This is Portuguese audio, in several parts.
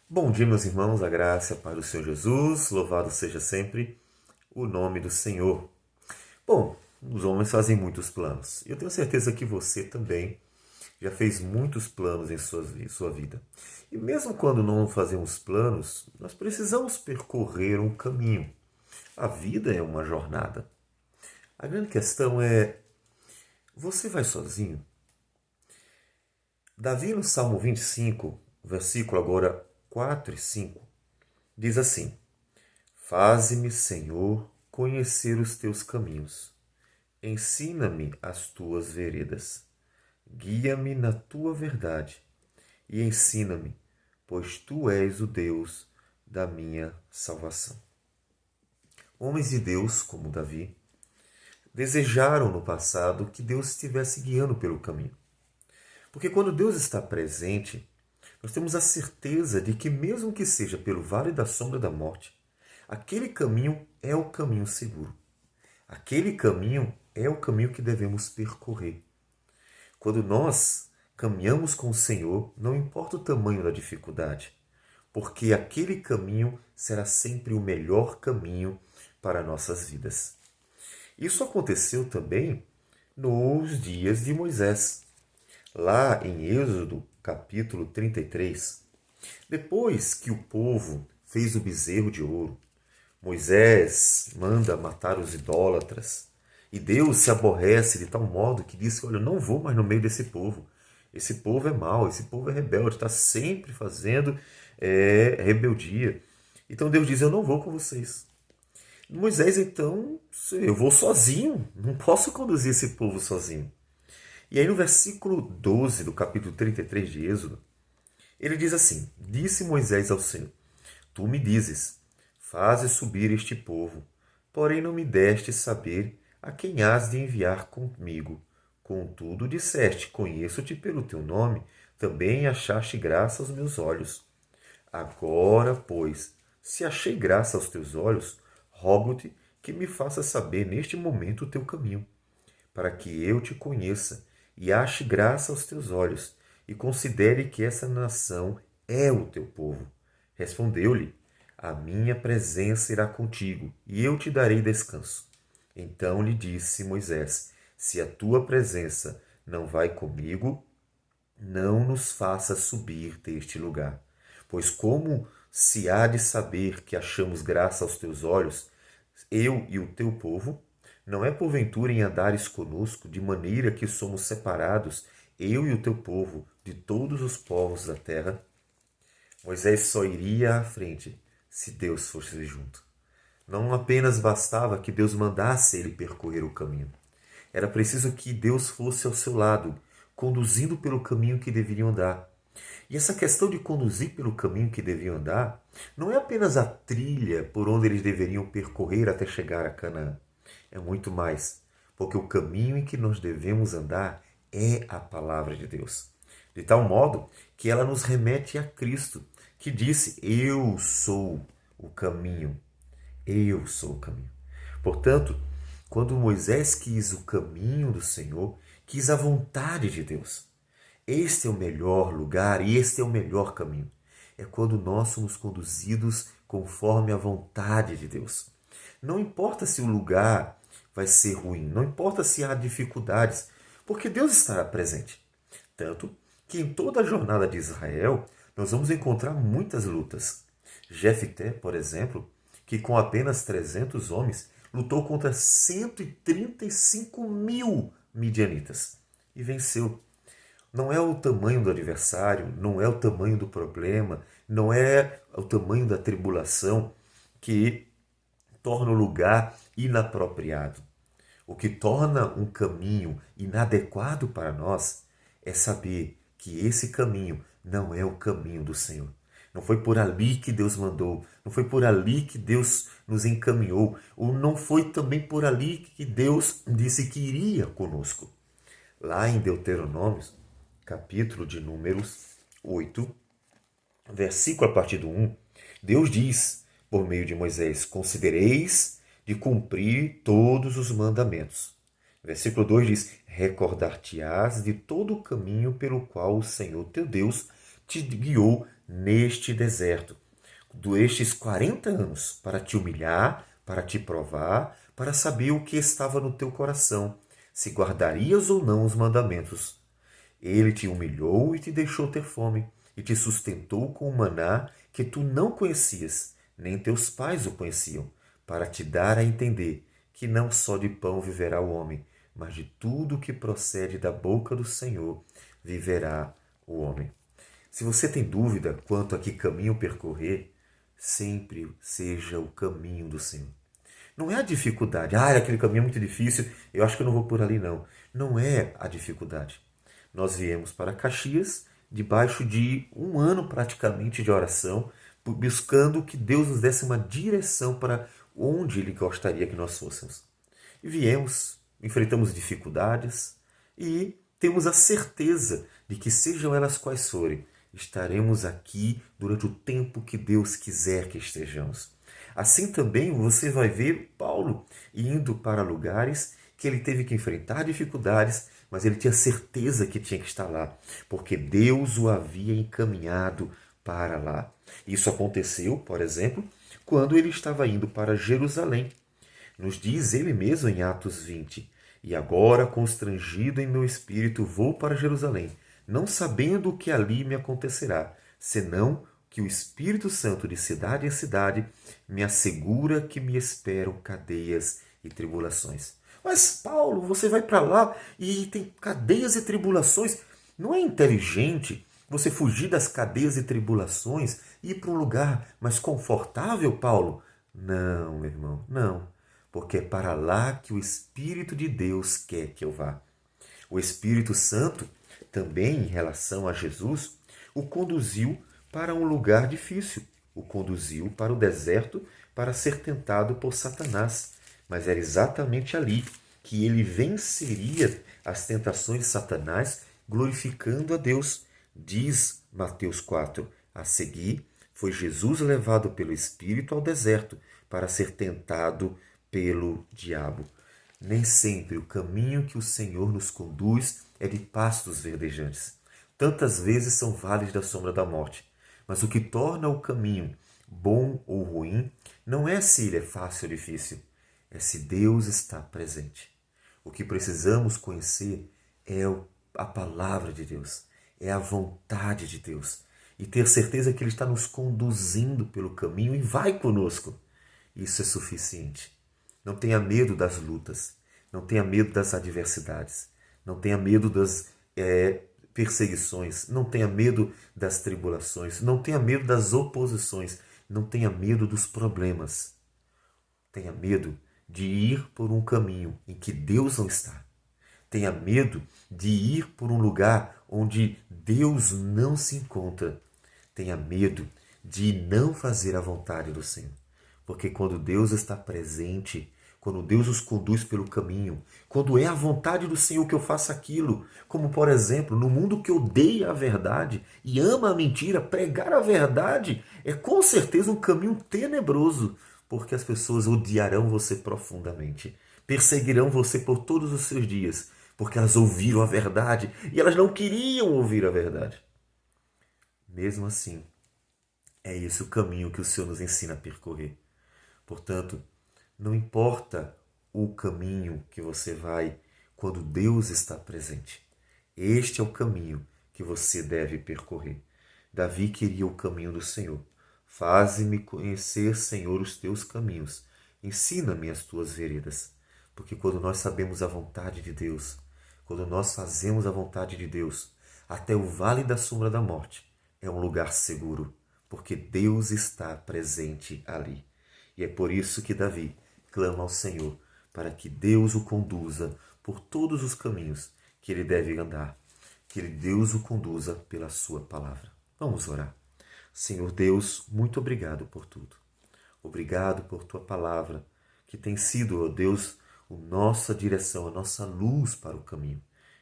Bom dia, meus irmãos, a graça e a paz do Senhor Jesus, louvado seja sempre o nome do Senhor. Bom, os homens fazem muitos planos. Eu tenho certeza que você também já fez muitos planos em sua vida. E mesmo quando não fazemos planos, nós precisamos percorrer um caminho. A vida é uma jornada. A grande questão é: você vai sozinho? Davi, no Salmo 25, versículo agora 4 e 5, diz assim: Faze-me, Senhor, conhecer os teus caminhos. Ensina-me as tuas veredas. Guia-me na tua verdade e ensina-me, pois tu és o Deus da minha salvação. Homens de Deus, como Davi, desejaram no passado que Deus estivesse guiando pelo caminho. Porque quando Deus está presente, nós temos a certeza de que, mesmo que seja pelo vale da sombra da morte, aquele caminho é o caminho seguro. Aquele caminho é o caminho que devemos percorrer. Quando nós caminhamos com o Senhor, não importa o tamanho da dificuldade, porque aquele caminho será sempre o melhor caminho para nossas vidas. Isso aconteceu também nos dias de Moisés. Lá em Êxodo, capítulo 33, depois que o povo fez o bezerro de ouro, Moisés manda matar os idólatras. E Deus se aborrece de tal modo que diz: Olha, eu não vou mais no meio desse povo. Esse povo é mau, esse povo é rebelde, está sempre fazendo rebeldia. Então Deus diz: Eu não vou com vocês. Moisés, então, eu vou sozinho, não posso conduzir esse povo sozinho. E aí no versículo 12 do capítulo 33 de Êxodo, ele diz assim: Disse Moisés ao Senhor: Tu me dizes, faze subir este povo, porém não me deste saber a quem has de enviar comigo. Contudo disseste, conheço-te pelo teu nome, também achaste graça aos meus olhos. Agora, pois, se achei graça aos teus olhos, rogo-te que me faças saber neste momento o teu caminho, para que eu te conheça e ache graça aos teus olhos, e considere que essa nação é o teu povo. Respondeu-lhe: A minha presença irá contigo, e eu te darei descanso. Então lhe disse Moisés: Se a tua presença não vai comigo, não nos faça subir deste lugar. Pois como se há de saber que achamos graça aos teus olhos, eu e o teu povo? Não é porventura em andares conosco, de maneira que somos separados, eu e o teu povo, de todos os povos da terra? Moisés só iria à frente se Deus fosse junto. Não apenas bastava que Deus mandasse ele percorrer o caminho. Era preciso que Deus fosse ao seu lado, conduzindo pelo caminho que deveriam andar. E essa questão de conduzir pelo caminho que deviam andar não é apenas a trilha por onde eles deveriam percorrer até chegar a Canaã. É muito mais, porque o caminho em que nós devemos andar é a palavra de Deus. De tal modo que ela nos remete a Cristo, que disse: Eu sou o caminho. Eu sou o caminho. Portanto, quando Moisés quis o caminho do Senhor, quis a vontade de Deus. Este é o melhor lugar e este é o melhor caminho. É quando nós somos conduzidos conforme a vontade de Deus. Não importa se o lugar vai ser ruim, não importa se há dificuldades, porque Deus estará presente. Tanto que em toda a jornada de Israel nós vamos encontrar muitas lutas. Jefté, por exemplo, que com apenas 300 homens lutou contra 135 mil midianitas e venceu. Não é o tamanho do adversário, não é o tamanho do problema, não é o tamanho da tribulação que torna o lugar inapropriado. O que torna um caminho inadequado para nós é saber que esse caminho não é o caminho do Senhor. Não foi por ali que Deus mandou, não foi por ali que Deus nos encaminhou, ou não foi também por ali que Deus disse que iria conosco. Lá em Deuteronômio, capítulo de Números 8, versículo a partir do 1, Deus diz, por meio de Moisés: Considereis de cumprir todos os mandamentos. Versículo 2 diz: Recordar-te-ás de todo o caminho pelo qual o Senhor teu Deus te guiou neste deserto, estes 40 anos, para te humilhar, para te provar, para saber o que estava no teu coração, se guardarias ou não os mandamentos. Ele te humilhou e te deixou ter fome, e te sustentou com o maná que tu não conhecias, nem teus pais o conheciam, para te dar a entender que não só de pão viverá o homem, mas de tudo que procede da boca do Senhor viverá o homem. Se você tem dúvida quanto a que caminho percorrer, sempre seja o caminho do Senhor. Não é a dificuldade. Aquele caminho é muito difícil, eu acho que eu não vou por ali, não. Não é a dificuldade. Nós viemos para Caxias debaixo de um ano praticamente de oração, buscando que Deus nos desse uma direção para onde Ele gostaria que nós fôssemos. E viemos, enfrentamos dificuldades e temos a certeza de que, sejam elas quais forem, estaremos aqui durante o tempo que Deus quiser que estejamos. Assim também você vai ver Paulo indo para lugares que ele teve que enfrentar dificuldades, mas ele tinha certeza que tinha que estar lá, porque Deus o havia encaminhado para lá. Isso aconteceu, por exemplo, quando ele estava indo para Jerusalém. Nos diz ele mesmo em Atos 20: E agora, constrangido em meu espírito, vou para Jerusalém, não sabendo o que ali me acontecerá, senão que o Espírito Santo, de cidade em cidade, me assegura que me esperam cadeias e tribulações. Mas, Paulo, você vai para lá e tem cadeias e tribulações. Não é inteligente você fugir das cadeias e tribulações e ir para um lugar mais confortável, Paulo? Não, meu irmão, não. Porque é para lá que o Espírito de Deus quer que eu vá. O Espírito Santo, também em relação a Jesus, o conduziu para um lugar difícil. O conduziu para o deserto para ser tentado por Satanás. Mas era exatamente ali que ele venceria as tentações de Satanás, glorificando a Deus. Diz Mateus 4: A seguir, foi Jesus levado pelo Espírito ao deserto para ser tentado pelo diabo. Nem sempre o caminho que o Senhor nos conduz é de pastos verdejantes. Tantas vezes são vales da sombra da morte. Mas o que torna o caminho bom ou ruim não é se ele é fácil ou difícil, é se Deus está presente. O que precisamos conhecer é a palavra de Deus, é a vontade de Deus. E ter certeza que Ele está nos conduzindo pelo caminho e vai conosco. Isso é suficiente. Não tenha medo das lutas, não tenha medo das adversidades, não tenha medo das perseguições, não tenha medo das tribulações, não tenha medo das oposições, não tenha medo dos problemas. Tenha medo de ir por um caminho em que Deus não está. Tenha medo de ir por um lugar onde Deus não se encontra. Tenha medo de não fazer a vontade do Senhor. Porque quando Deus está presente, quando Deus os conduz pelo caminho, quando é a vontade do Senhor que eu faça aquilo, como por exemplo, no mundo que odeia a verdade e ama a mentira, pregar a verdade é com certeza um caminho tenebroso, porque as pessoas odiarão você profundamente, perseguirão você por todos os seus dias, porque elas ouviram a verdade e elas não queriam ouvir a verdade. Mesmo assim, é esse o caminho que o Senhor nos ensina a percorrer. Portanto, não importa o caminho que você vai quando Deus está presente. Este é o caminho que você deve percorrer. Davi queria o caminho do Senhor. Faze-me conhecer, Senhor, os teus caminhos. Ensina-me as tuas veredas. Porque quando nós sabemos a vontade de Deus, quando nós fazemos a vontade de Deus, até o vale da sombra da morte é um lugar seguro, porque Deus está presente ali. E é por isso que Davi clama ao Senhor, para que Deus o conduza por todos os caminhos que ele deve andar, que Deus o conduza pela sua palavra. Vamos orar. Senhor Deus, muito obrigado por tudo. Obrigado por tua palavra, que tem sido, ó Deus, a nossa direção, a nossa luz para o caminho.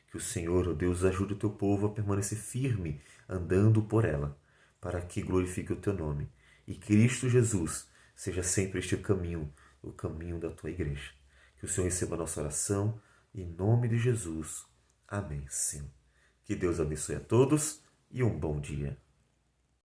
Que o Senhor, ó Deus, ajude o teu povo a permanecer firme, andando por ela, para que glorifique o teu nome. E Cristo Jesus seja sempre este caminho, o caminho da tua igreja. Que o Senhor receba a nossa oração, em nome de Jesus. Amém, Senhor. Que Deus abençoe a todos e um bom dia.